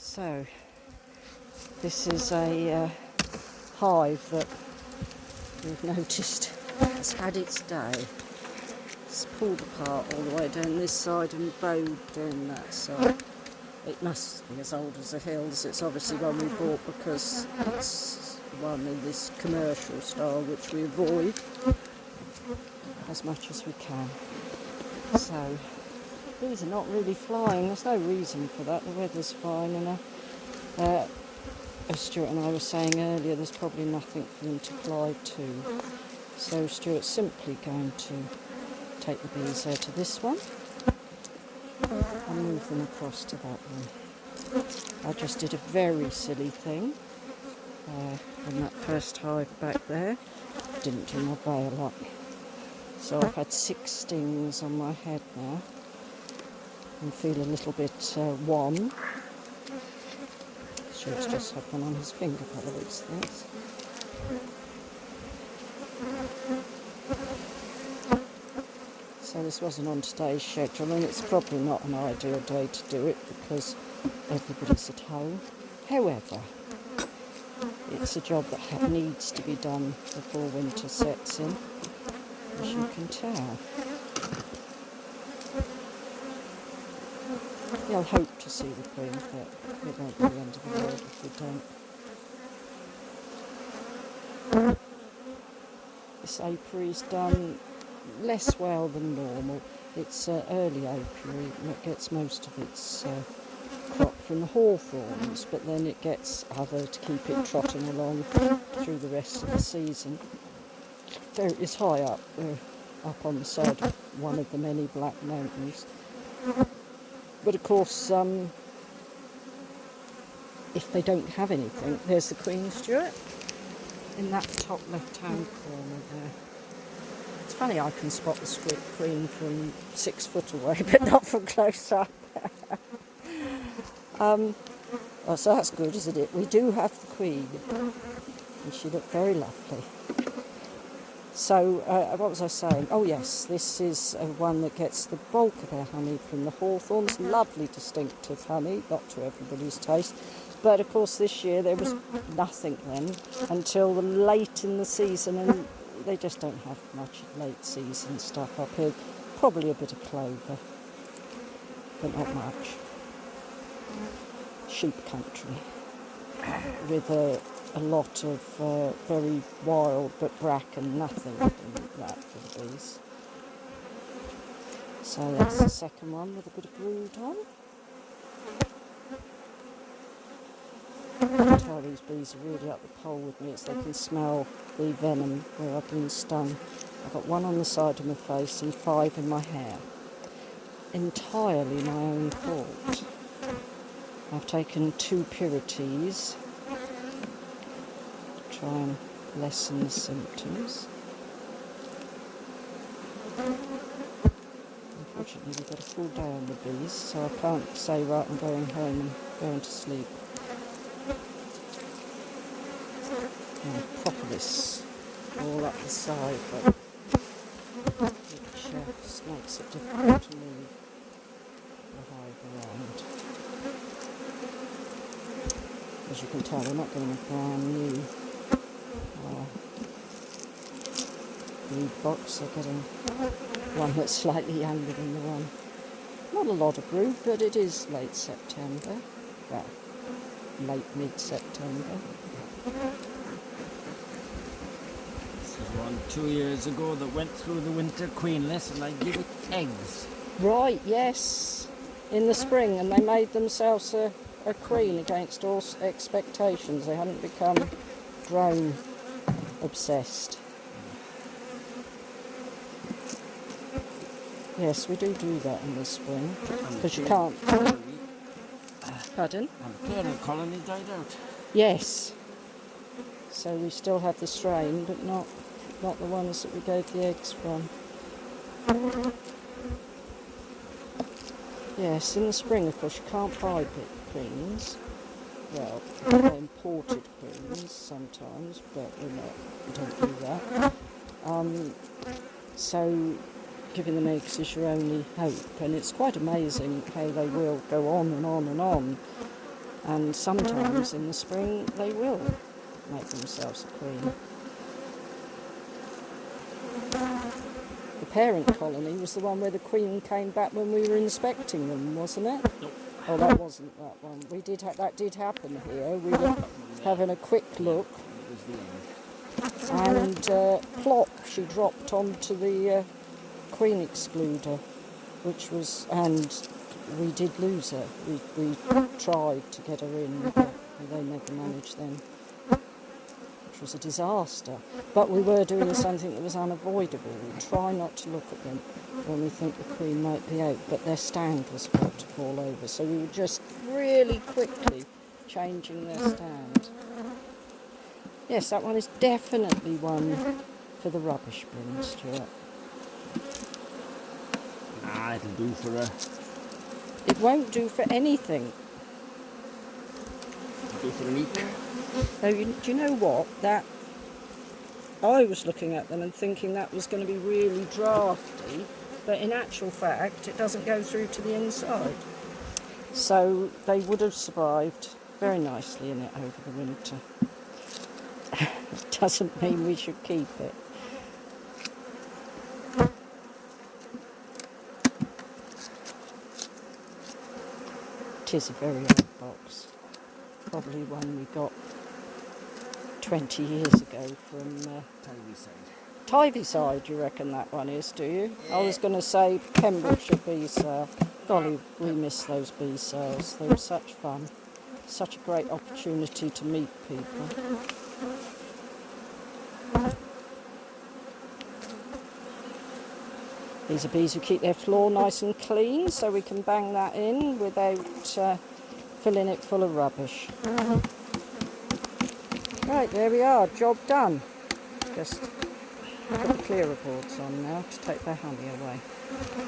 So this is a hive that we've noticed has had its day. It's pulled apart all the way down this side and bowed down that side. It must be as old as the hills. It's obviously one we bought because it's one in this commercial style which we avoid as much as we can. So these are not really flying. There's no reason for that. The weather's fine enough. As Stuart and I were saying earlier, there's probably nothing for them to fly to. So Stuart's simply going to take the bees out of this one and move them across to that one. I just did a very silly thing on that first hive back there. Didn't do my veil up. So I've had 6 stings on my head now and feel a little bit wan. Stuart's just had one on his finger by the looks of things. So this wasn't on today's schedule, and it's probably not an ideal day to do it because everybody's at home. However, it's a job that needs to be done before winter sets in, as you can tell. You'll hope to see the queen, but it won't be the end of the world if we don't. This apiary's done less well than normal. It's early apiary that gets most of its crop from the hawthorns, but then it gets other to keep it trotting along through the rest of the season. There it is high up. We're up on the side of one of the many black mountains. But of course, if they don't have anything, there's the queen, Stuart, in that top left-hand corner there. It's funny I can spot the queen from 6 foot away, but not from close up. Oh, so that's good, isn't it? We do have the queen, and she looked very lovely. So, what was I saying? Oh yes, this is one that gets the bulk of their honey from the hawthorns. Lovely distinctive honey, not to everybody's taste. But of course this year there was nothing then until late in the season, and they just don't have much late season stuff up here. Probably a bit of clover, but not much. Sheep country with a lot of very wild but bracken, nothing in that for the bees. So that's the second one with a bit of brood on. I can tell these bees are really up the pole with me, as they can smell the venom where I've been stung. I've got 1 on the side of my face and 5 in my hair. Entirely my own fault. I've taken 2 Pirites to try and lessen the symptoms. Unfortunately we've got a full day on the bees, so I can't say right, I'm going home and going to sleep. Propolis all up the side, but which just makes it difficult to move the hive around. As you can tell, we're not getting a brand new brood box. They're getting one that's slightly younger than the one. Not a lot of brood, but it is late September. Well, late mid-September. 2 years ago that went through the winter queenless, and I give it eggs. Right, yes, in the spring, and they made themselves a queen against all expectations. They hadn't become drone obsessed. Yes, we do that in the spring, because you can't. Pardon? And the parent colony died out. Yes. So we still have the strain, but not the ones that we gave the eggs from. Yes, in the spring, of course, you can't buy queens. Well, they're imported queens sometimes, but we don't do that. So giving them eggs is your only hope, and it's quite amazing how they will go on and on and on And sometimes in the spring they will make themselves a queen. The parent colony was the one where the queen came back when we were inspecting them, wasn't it? Nope. Oh, that wasn't that one. That did happen here. We were having a quick look, It was the end. and plop, she dropped onto the queen excluder, which was, and we did lose her. We tried to get her in, but they never managed then, which was a disaster. But we were doing something that was unavoidable. We try not to look at them when we think the queen might be out, but their stand was about to fall over, so we were just really quickly changing their stand. Yes, that one is definitely one for the rubbish bin, Stuart. Ah, it'll do for a. It won't do for anything. It'll do for an eat. Oh, do you know what? That I was looking at them and thinking that was going to be really drafty, but in actual fact, it doesn't go through to the inside. So they would have survived very nicely in it over the winter. It doesn't mean we should keep it. It is a very old box. Probably one we got 20 years ago from Tyvyside, you reckon that one is, do you? Yeah. I was going to say Pembrokeshire bee sale. Golly, we miss those bee sales. They were such fun. Such a great opportunity to meet people. These are bees who keep their floor nice and clean, so we can bang that in without filling it full of rubbish. Right, there we are, job done. Just put the clearer boards on now to take their honey away.